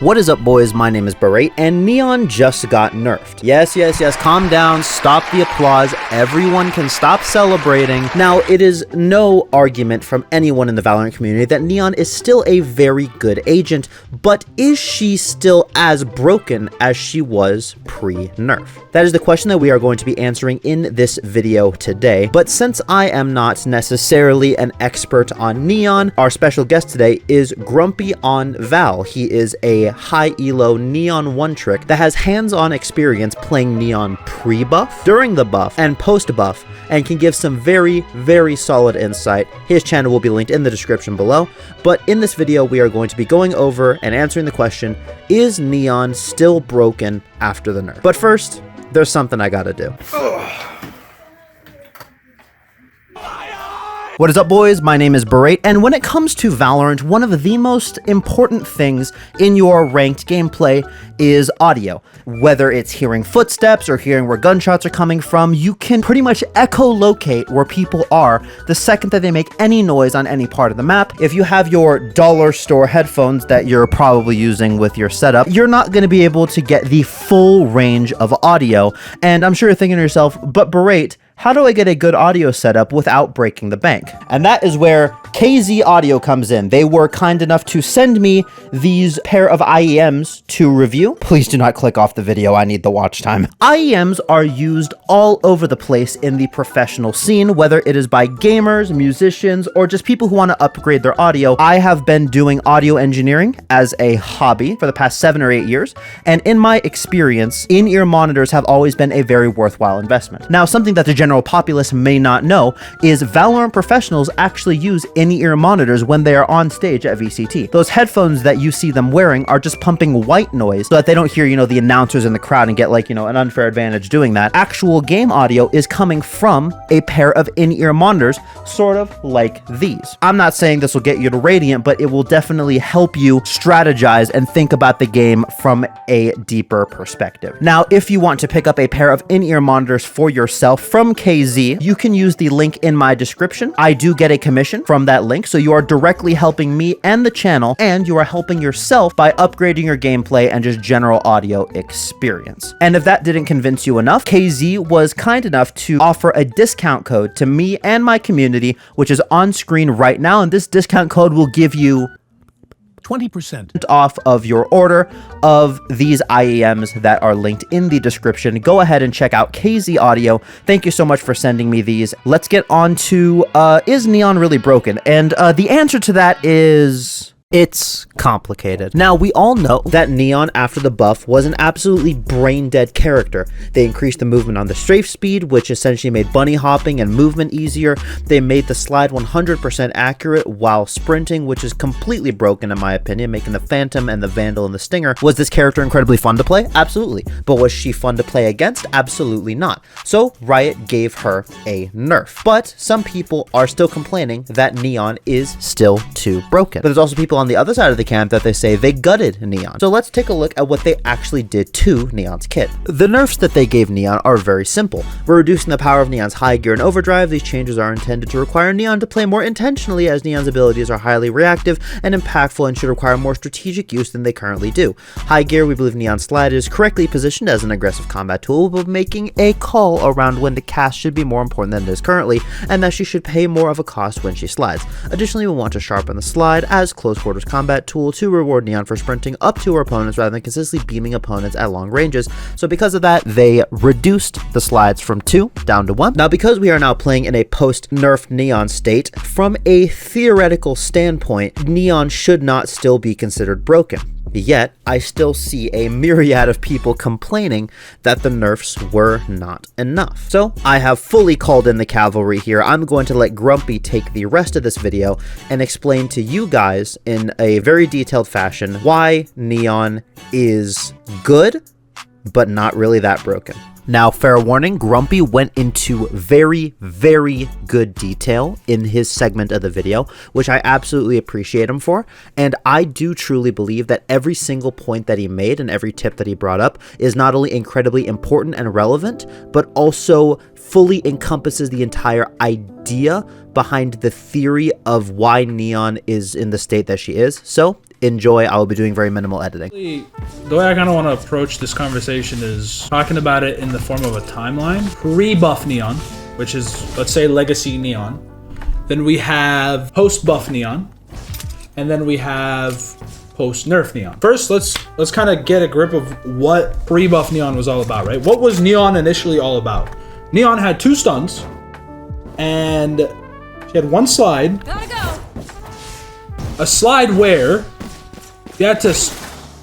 What is up, boys? My name is Berate, and Neon just got nerfed. Yes, calm down, stop the applause, everyone can stop celebrating. Now, it is no argument from anyone in the Valorant community that Neon is still a very good agent, but is she still as broken as she was pre-nerf? That is the question that we are going to be answering in this video today, but since I am not necessarily an expert on Neon, our special guest today is Grumpy on Val. He is a high elo Neon one trick that has hands-on experience playing Neon pre-buff, during the buff, and post-buff, and can give some very solid insight. His channel will be linked in the description below, but in this video we are going to be going over and answering the question, is Neon still broken after the nerf? But first, there's something I gotta do. What is up, boys? My name is Berate, and when it comes to Valorant, one of the most important things in your ranked gameplay is audio. Whether it's hearing footsteps or hearing where gunshots are coming from, you can pretty much echolocate where people are the second that they make any noise on any part of the map. If you have your dollar store headphones that you're probably using with your setup, you're not going to be able to get the full range of audio. And I'm sure you're thinking to yourself, but Berate, how do I get a good audio setup without breaking the bank? And that is where KZ Audio comes in. They were kind enough to send me these pair of IEMs to review. Please do not click off the video. I need the watch time. IEMs are used all over the place in the professional scene, whether it is by gamers, musicians, or just people who want to upgrade their audio. I have been doing audio engineering as a hobby for the past 7 or 8 years. And in my experience, in-ear monitors have always been a very worthwhile investment. Now, something that the general populace may not know is Valorant professionals actually use in-ear monitors when they are on stage at VCT. Those headphones that you see them wearing are just pumping white noise so that they don't hear, the announcers in the crowd and get an unfair advantage doing that. Actual game audio is coming from a pair of in-ear monitors, sort of like these. I'm not saying this will get you to Radiant, but it will definitely help you strategize and think about the game from a deeper perspective. Now, if you want to pick up a pair of in-ear monitors for yourself from KZ, you can use the link in my description. I do get a commission from that link, so you are directly helping me and the channel, and you are helping yourself by upgrading your gameplay and just general audio experience. And if that didn't convince you enough, KZ was kind enough to offer a discount code to me and my community, which is on screen right now, and this discount code will give you 20% off of your order of these IEMs that are linked in the description. Go ahead and check out KZ Audio. Thank you so much for sending me these. Let's get on to, is Neon really broken? And the answer to that is... it's complicated. Now, we all know that Neon after the buff was an absolutely brain-dead character. They increased the movement on the strafe speed, which essentially made bunny hopping and movement easier. They made the slide 100% accurate while sprinting, which is completely broken in my opinion, making the Phantom and the Vandal and the Stinger. Was this character incredibly fun to play? Absolutely. But was she fun to play against? Absolutely not. So Riot gave her a nerf. But some people are still complaining that Neon is still too broken. But there's also people on the other side of the camp that they say they gutted Neon. So let's take a look at what they actually did to Neon's kit. The nerfs that they gave Neon are very simple. We're reducing the power of Neon's high gear and overdrive. These changes are intended to require Neon to play more intentionally, as Neon's abilities are highly reactive and impactful and should require more strategic use than they currently do. High gear, we believe Neon's slide is correctly positioned as an aggressive combat tool, but making a call around when to cast should be more important than it is currently, and that she should pay more of a cost when she slides. Additionally, we want to sharpen the slide as close quarters combat tool to reward Neon for sprinting up to her opponents rather than consistently beaming opponents at long ranges. So because of that, they reduced the slides from 2 down to 1. Now, because we are now playing in a post-nerf Neon state, from a theoretical standpoint, Neon should not still be considered broken. Yet, I still see a myriad of people complaining that the nerfs were not enough. So, I have fully called in the cavalry here. I'm going to let Grumpy take the rest of this video and explain to you guys in a very detailed fashion why Neon is good, but not really that broken. Now, fair warning, Grumpy went into very good detail in his segment of the video, which I absolutely appreciate him for, and I do truly believe that every single point that he made and every tip that he brought up is not only incredibly important and relevant, but also fully encompasses the entire idea behind the theory of why Neon is in the state that she is. So, enjoy. I will be doing very minimal editing. The way I kind of want to approach this conversation is talking about it in the form of a timeline. Pre-buff Neon, which is, let's say, Legacy Neon. Then we have post-buff Neon. And then we have post-nerf Neon. First, let's kind of get a grip of what pre-buff Neon was all about, right? What was Neon initially all about? Neon had 2 stuns, and she had 1 slide. Gotta go. A slide where you had to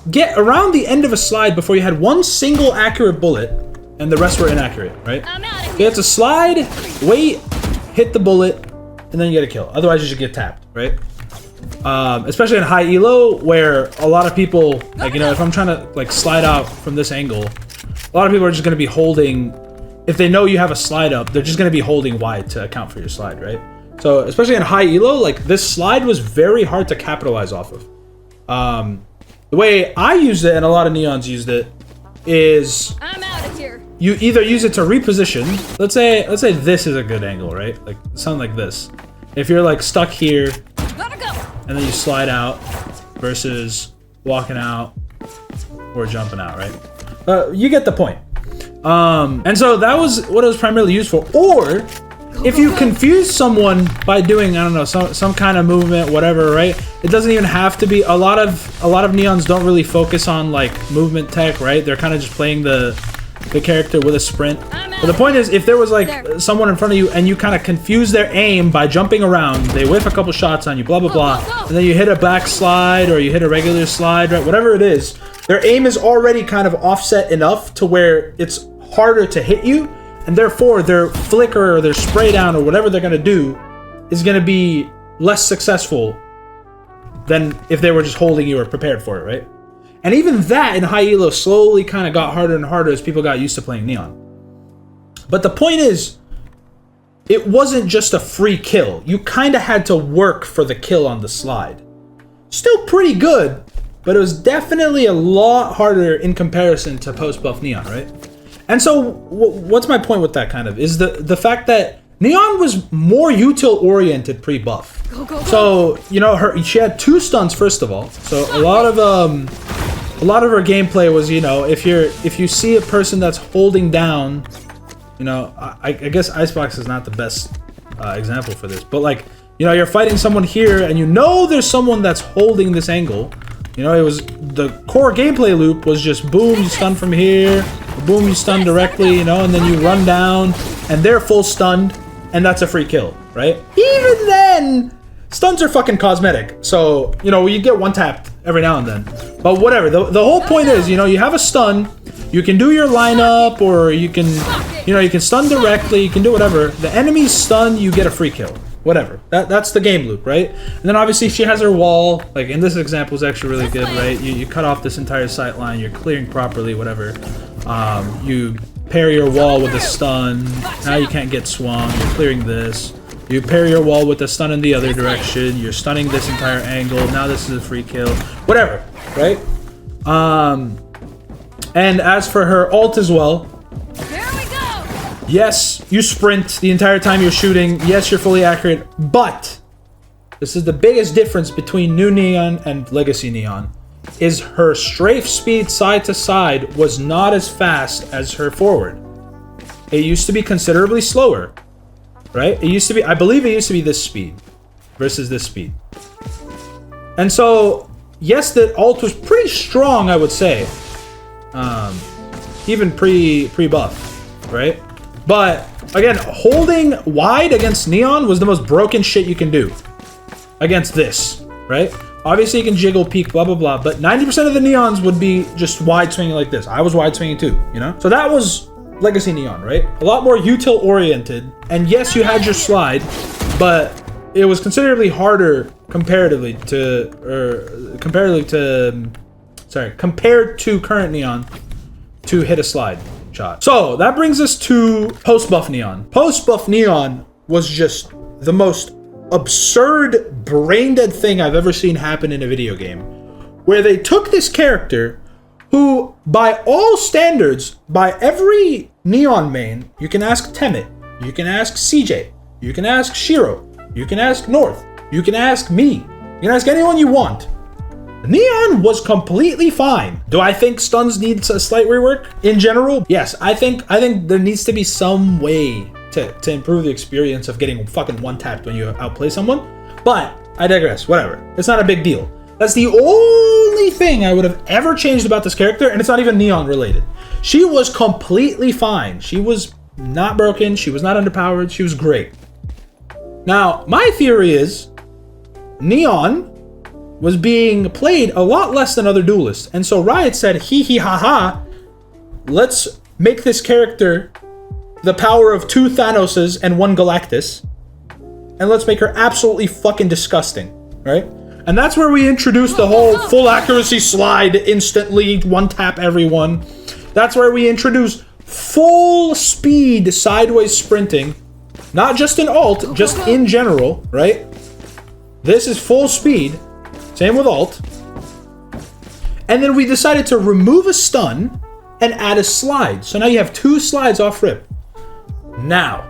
get around the end of a slide before you had 1 single accurate bullet, and the rest were inaccurate, right? I'm out of here. You had to slide, wait, hit the bullet, and then you get a kill. Otherwise, you should get tapped, right? Especially in high elo, where a lot of people, like, you know, if I'm trying to like slide out from this angle, a lot of people are just going to be holding, if they know you have a slide up, they're just going to be holding wide to account for your slide, right? So especially in high elo, like this slide was very hard to capitalize off of. The way I used it, and a lot of Neons used it, is I'm out of here. you either use it to reposition. Let's say this is a good angle, right? Like something like this. If you're like stuck here, Gotta go. and then you slide out versus walking out or jumping out, right? You get the point. And so that was what it was primarily used for. Or if you confuse someone by doing, I don't know, some kind of movement, whatever, right? It doesn't even have to be. A lot of Neons don't really focus on like movement tech, right? They're kind of just playing the character with a sprint. But the point is, if there was like someone in front of you and you kind of confuse their aim by jumping around, they whiff a couple shots on you, blah blah blah, and then you hit a back slide or you hit a regular slide, right? Whatever it is, their aim is already kind of offset enough to where it's harder to hit you, and therefore their flicker or their spray down or whatever they're gonna do is gonna be less successful than if they were just holding you or prepared for it, right? And even that in high elo slowly kind of got harder and harder as people got used to playing Neon. But the point is, it wasn't just a free kill. You kind of had to work for the kill on the slide. Still pretty good, but it was definitely a lot harder in comparison to post-buff Neon, right? And so what's my point with that kind of is the fact that Neon was more util-oriented pre-buff. So, you know, she had 2 stuns first of all. So a lot of her gameplay was, you know, if you see a person that's holding down, you know, I guess Icebox is not the best example for this, but like, you know, you're fighting someone here and you know there's someone that's holding this angle. You know, it was the core gameplay loop was just boom, you stun from here, boom, you stun directly, you know, and then you run down and they're full stunned and that's a free kill, right? Even then, stuns are fucking cosmetic. So, you know, you get one tapped every now and then. But whatever, the whole point is, you know, you have a stun, you can do your lineup or you can, you know, you can stun directly, you can do whatever. The enemy's stun, you get a free kill. Whatever. That's the game loop, right? And then obviously she has her wall. Like in this example is actually really good, right? You cut off this entire sight line, you're clearing properly, whatever. You pair your wall with a stun. Now you can't get swung. You're clearing this. You pair your wall with a stun in the other direction. You're stunning this entire angle. Now this is a free kill. Whatever, right? And as for her ult as well, There we go. yes, you sprint the entire time you're shooting. Yes, you're fully accurate. But this is the biggest difference between new Neon and Legacy Neon. Is her strafe speed side to side was not as fast as her forward. It used to be considerably slower, right? It used to be, I believe it used to be this speed versus this speed. And so, yes, the ult was pretty strong, I would say. Even pre-buff, right? But again, holding wide against Neon was the most broken shit you can do against this, right? Obviously, you can jiggle, peek, blah, blah, blah, but 90% of the Neons would be just wide swinging like this. I was wide swinging too, you know? So that was Legacy Neon, right? A lot more util oriented. And yes, you had your slide, but it was considerably harder compared to current Neon to hit a slide shot. So that brings us to post-buff Neon. Post-buff Neon was just the most absurd brain-dead thing I've ever seen happen in a video game, where they took this character who, by all standards, by every Neon main, you can ask Temet, you can ask CJ, you can ask Shiro, you can ask North, you can ask me, you can ask anyone you want. Neon was completely fine. Do I think stuns needs a slight rework in general? Yes, I think there needs to be some way to improve the experience of getting fucking one-tapped when you outplay someone. But I digress, whatever. It's not a big deal. That's the only thing I would have ever changed about this character, and it's not even Neon related. She was completely fine. She was not broken, she was not underpowered, she was great. Now, my theory is Neon was being played a lot less than other duelists, and so Riot said, hee hee ha ha, let's make this character the power of 2 Thanoses and 1 Galactus, and let's make her absolutely fucking disgusting, right? And that's where we introduced the whole full accuracy slide, instantly one tap everyone. That's where we introduced full speed sideways sprinting, not just in alt, just in general, right? This is full speed, same with alt. And then we decided to remove a stun and add a slide. So now you have 2 slides off rip. Now,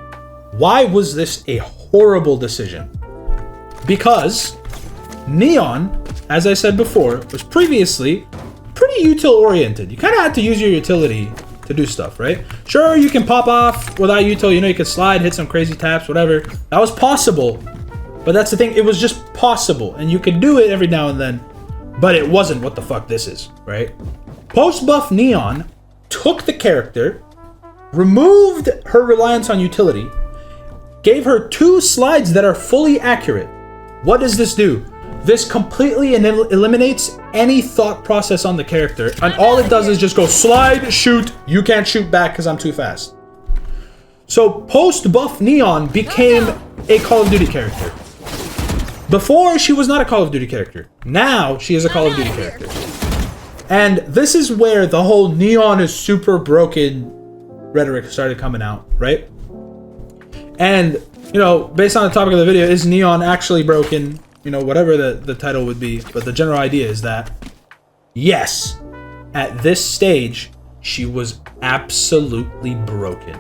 why was this a horrible decision? Because Neon, as I said before, was previously pretty util-oriented. You kind of had to use your utility to do stuff, right? Sure, you can pop off without util, you know, you could slide, hit some crazy taps, whatever. That was possible, but that's the thing, it was just possible, and you could do it every now and then, but it wasn't what the fuck this is, right? Post-buff Neon took the character, removed her reliance on utility, gave her 2 slides that are fully accurate. What does this do? This completely eliminates any thought process on the character, and all it does is just go slide, shoot, you can't shoot back because I'm too fast. So post-buff Neon became a Call of Duty character. Before, she was not a Call of Duty character. Now, she is a Call of Duty character. And this is where the whole Neon is super broken rhetoric started coming out, right? And, you know, based on the topic of the video, is Neon actually broken? You know, whatever the title would be. But the general idea is that, yes, at this stage, she was absolutely broken.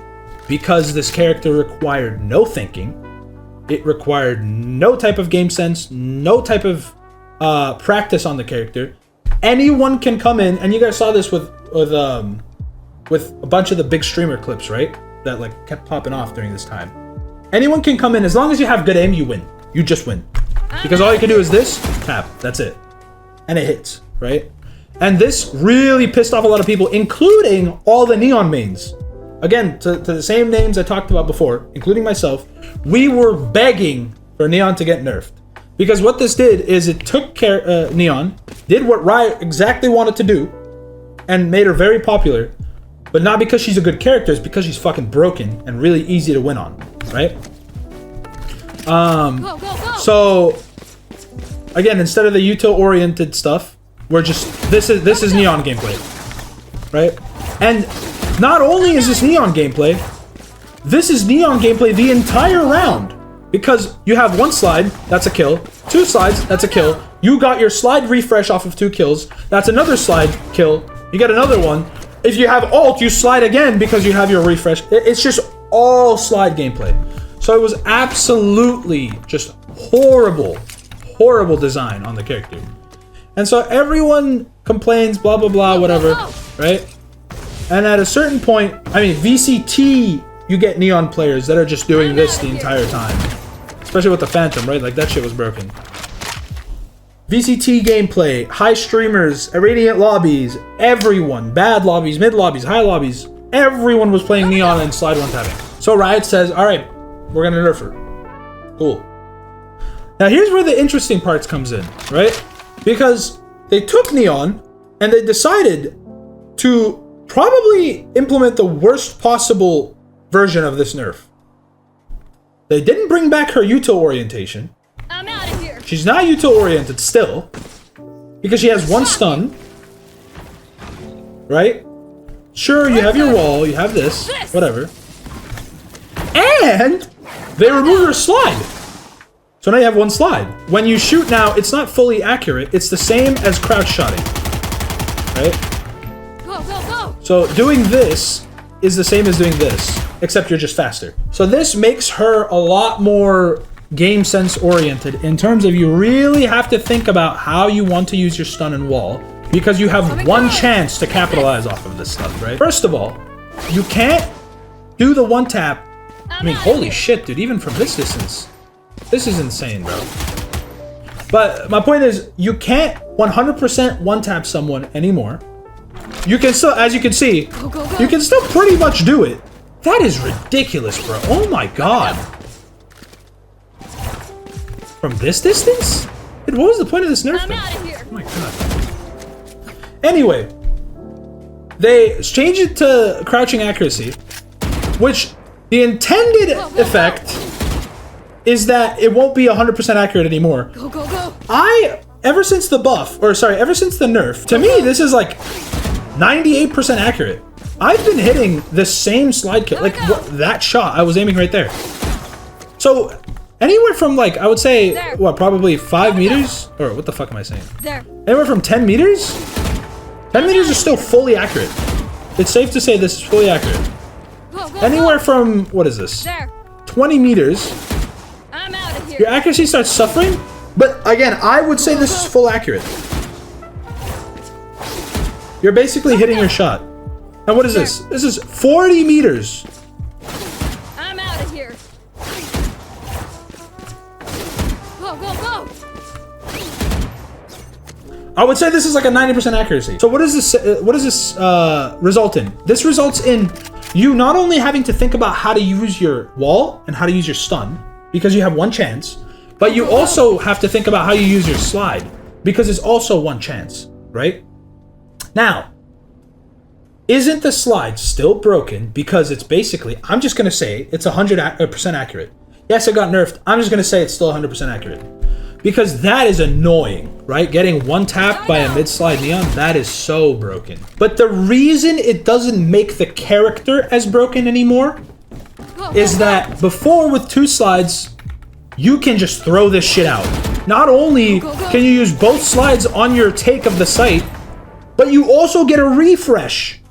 Because this character required no thinking. It required no type of game sense, no type of practice on the character. Anyone can come in, and you guys saw this with a bunch of the big streamer clips, right? That like kept popping off during this time. Anyone can come in, as long as you have good aim, you win. You just win. Because all you can do is this, tap, that's it. And it hits, right? And this really pissed off a lot of people, including all the Neon mains. Again, to the same names I talked about before, including myself, we were begging for Neon to get nerfed. Because what this did is it took Neon, did what Riot exactly wanted to do, and made her very popular. But not because she's a good character, it's because she's fucking broken and really easy to win on, right? Go. So, again, instead of the util-oriented stuff, we're just, this is Neon gameplay, right? And not only is this Neon gameplay, this is Neon gameplay the entire round. Because you have 1 slide, that's a kill. 2 slides, that's a kill. You got your slide refresh off of 2 kills. That's another slide kill. You get another one. If you have ult, you slide again because you have your refresh. It's just all slide gameplay. So it was absolutely just horrible design on the character. And so everyone complains, blah, blah, blah, whatever, right? And at a certain point, I mean, VCT, you get Neon players that are just doing this the entire time. Especially with the Phantom, right? Like, that shit was broken. VCT gameplay, high streamers, Irradiant lobbies, everyone, bad lobbies, mid lobbies, high lobbies, everyone was playing Neon and slide 1 tapping. So Riot says, alright, we're gonna nerf her. Cool. Now here's where the interesting parts comes in, right? Because they took Neon and they decided to probably implement the worst possible version of this nerf. They didn't bring back her util orientation. I'm out of here. She's not util oriented still, because she has 1 stun, right? Sure, you have your wall, you have this, whatever. And they removed her slide. So now you have 1 slide. When you shoot now, it's not fully accurate. It's the same as crouch shotting, right? Go. So doing this is the same as doing this, except you're just faster. So this makes her a lot more game sense oriented in terms of you really have to think about how you want to use your stun and wall because you have one chance to capitalize off of this stuff, right? First of all, you can't do the one tap. I mean, holy shit, dude, even from this distance. This is insane, bro. But my point is, you can't 100% one tap someone anymore. You can still, as you can see, you can still pretty much do it. That is ridiculous, bro. Oh my god. From this distance? Dude, what was the point of this nerf thing? Oh my god. Anyway, they changed it to crouching accuracy, which the intended effect is that it won't be 100% accurate anymore. Ever since the buff, or sorry, ever since the nerf, to me, this is like 98% accurate. I've been hitting the same slide kill, like that shot, I was aiming right there. So anywhere from like, I would say, what, probably 5 meters? Or what the fuck am I saying? Anywhere from 10 meters? 10 meters is still fully accurate. It's safe to say this is fully accurate. Anywhere from, what is this? 20 meters, your accuracy starts suffering. But again, I would say this is full accurate. You're basically hitting your shot. And what is this? This is 40 meters. I'm out of here. Go. I would say this is like a 90% accuracy. So what does this result in? This results in you not only having to think about how to use your wall and how to use your stun, because you have one chance, but you also have to think about how you use your slide, because it's also one chance, right? Now, isn't the slide still broken because it's basically, I'm just going to say it's 100% accurate. Yes, it got nerfed. I'm just going to say it's still 100% accurate. Because that is annoying, right? Getting one tap by a mid-slide Neon, that is so broken. But the reason it doesn't make the character as broken anymore is that before with 2 slides, you can just throw this shit out. Not only can you use both slides on your take of the site, but you also get a refresh.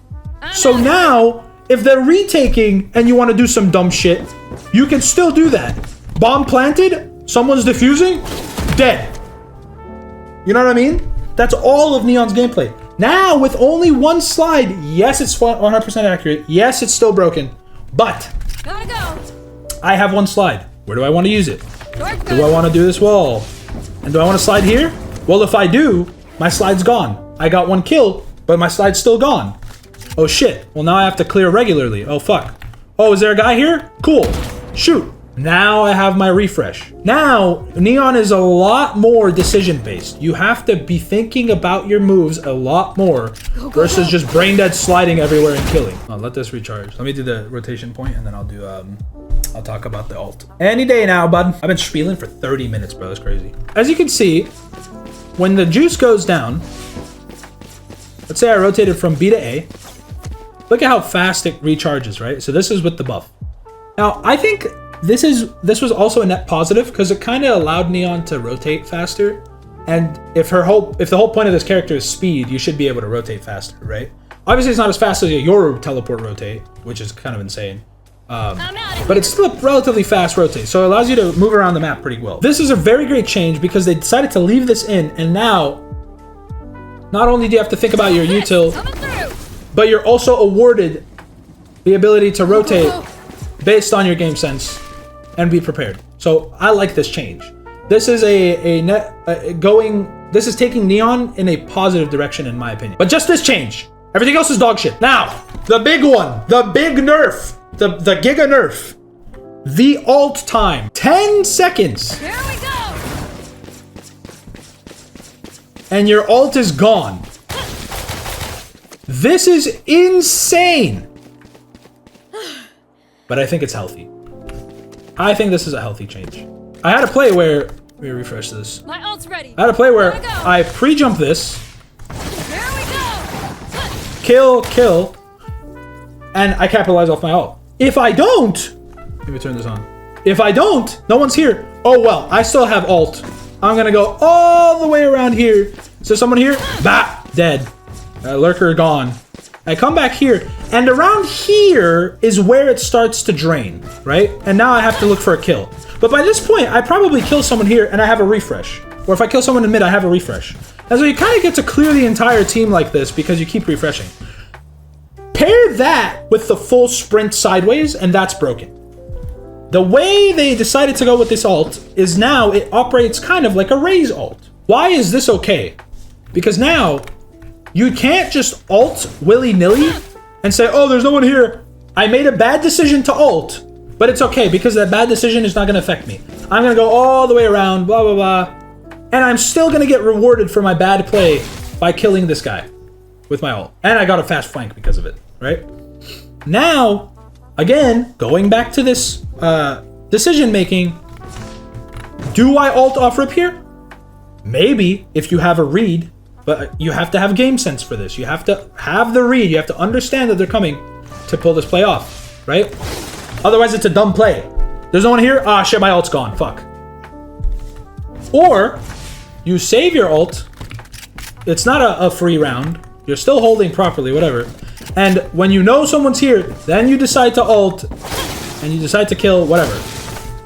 So now, if they're retaking and you want to do some dumb shit, you can still do that. Bomb planted, someone's defusing, dead. You know what I mean? That's all of Neon's gameplay. Now, with only one slide, yes, it's 100% accurate. Yes, it's still broken, but Gotta go. I have one slide. Where do I want to use it? Do I want to do this wall? And do I want to slide here? Well, if I do, my slide's gone. I got 1 kill, but my slide's still gone. Oh shit. Well, now I have to clear regularly. Oh fuck. Oh, is there a guy here? Cool. Shoot. Now I have my refresh. Now, Neon is a lot more decision-based. You have to be thinking about your moves a lot more versus just brain dead sliding everywhere and killing. I'll let this recharge. Let me do the rotation point and then I'll talk about the ult. Any day now, bud. I've been spieling for 30 minutes, bro. That's crazy. As you can see, when the juice goes down, let's say I rotated from B to A. Look at how fast it recharges, right? So this is with the buff. Now, I think this was also a net positive because it kind of allowed Neon to rotate faster. And if the whole point of this character is speed, you should be able to rotate faster, right? Obviously, it's not as fast as your teleport rotate, which is kind of insane. But it's still a relatively fast rotate, so it allows you to move around the map pretty well. This is a very great change because they decided to leave this in, and now, not only do you have to think about your util, but you're also awarded the ability to rotate based on your game sense and be prepared. So I like this change. This is this is taking Neon in a positive direction in my opinion. But just this change. Everything else is dog shit. Now, the big one, the big nerf, the giga nerf, the ult time, 10 seconds. Here we go. And your ult is gone. This is insane. But I think it's healthy. I think this is a healthy change. I had a play where, let me refresh this. My ult's ready. I had a play where I pre-jump this, Here we go. kill, and I capitalize off my ult. If I don't, let me turn this on. If I don't, no one's here. Oh well, I still have ult. I'm gonna go all the way around here. Is there someone here? Bah, dead. Lurker gone. I come back here, and around here is where it starts to drain, right? And now I have to look for a kill. But by this point, I probably kill someone here and I have a refresh. Or if I kill someone in mid, I have a refresh. And so you kind of get to clear the entire team like this because you keep refreshing. Pair that with the full sprint sideways, and that's broken. The way they decided to go with this ult is now it operates kind of like a Raze ult. Why is this okay? Because now you can't just ult willy-nilly and say, oh, there's no one here. I made a bad decision to ult, but it's okay because that bad decision is not going to affect me. I'm going to go all the way around, blah, blah, blah. And I'm still going to get rewarded for my bad play by killing this guy with my ult. And I got a fast flank because of it, right? Now, again, going back to this decision making, do I ult off rip here? Maybe if you have a read, but you have to have game sense for this. You have to have the read. You have to understand that they're coming to pull this play off, right? Otherwise, it's a dumb play. There's no one here. Ah, shit, my ult's gone. Fuck. Or you save your ult. It's not a free round. You're still holding properly, whatever. And when you know someone's here, then you decide to ult and you decide to kill, whatever,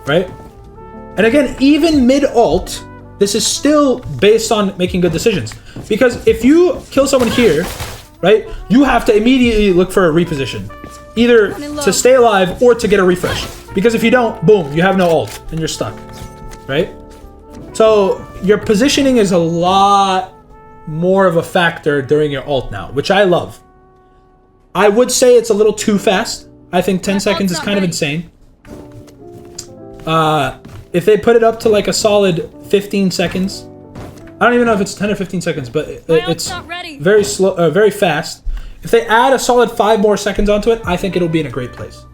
right? And again, even mid-ult, this is still based on making good decisions. Because if you kill someone here, right, you have to immediately look for a reposition. Either to stay alive or to get a refresh. Because if you don't, boom, you have no ult and you're stuck, right? So your positioning is a lot more of a factor during your ult now, which I love. I would say it's a little too fast. I think 10 seconds is kind of insane. If they put it up to like a solid 15 seconds, I don't even know if it's 10 or 15 seconds, but it's very slow, very fast. If they add a solid 5 more seconds onto it, I think it'll be in a great place.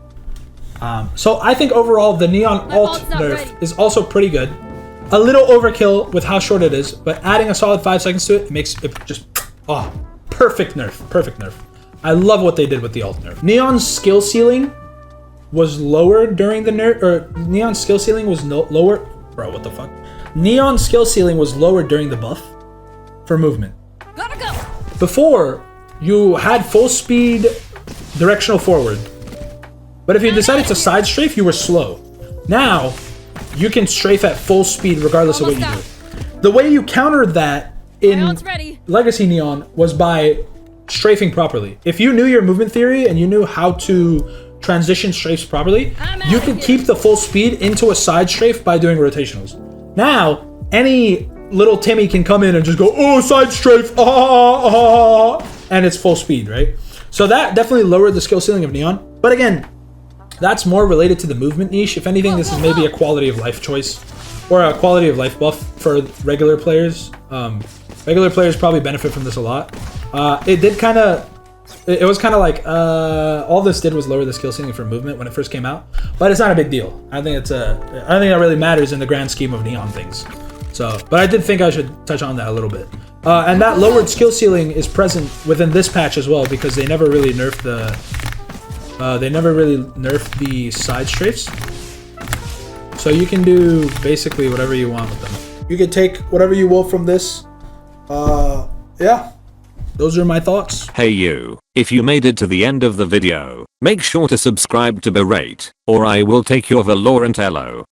So I think overall the Neon ult nerf is also pretty good. A little overkill with how short it is, but adding a solid 5 seconds to it makes it just, perfect nerf, perfect nerf. I love what they did with the ult nerf. Neon's skill ceiling was lower during the nerf, or Neon's skill ceiling was lower. Bro, what the fuck? Neon's skill ceiling was lower during the buff for movement. Gotta go. Before, you had full speed directional forward, but if you decided to side strafe, you were slow. Now, you can strafe at full speed regardless of what you do. The way you countered that in Legacy Neon was by strafing properly. If you knew your movement theory and you knew how to transition strafes properly, you could keep the full speed into a side strafe by doing rotationals. Now, any little Timmy can come in and just go, oh, side strafe, and it's full speed, right? So that definitely lowered the skill ceiling of Neon. But again, that's more related to the movement niche. If anything, this is maybe a quality of life choice or a quality of life buff for regular players. Regular players probably benefit from this a lot. It was kind of like all this did was lower the skill ceiling for movement when it first came out, but it's not a big deal. I think that really matters in the grand scheme of Neon things. So, but I did think I should touch on that a little bit. And that lowered skill ceiling is present within this patch as well because they never really nerfed the side strafes. So you can do basically whatever you want with them. You can take whatever you will from this. Yeah. Those are my thoughts. Hey you, if you made it to the end of the video, make sure to subscribe to Berate, or I will take your Valorant elo.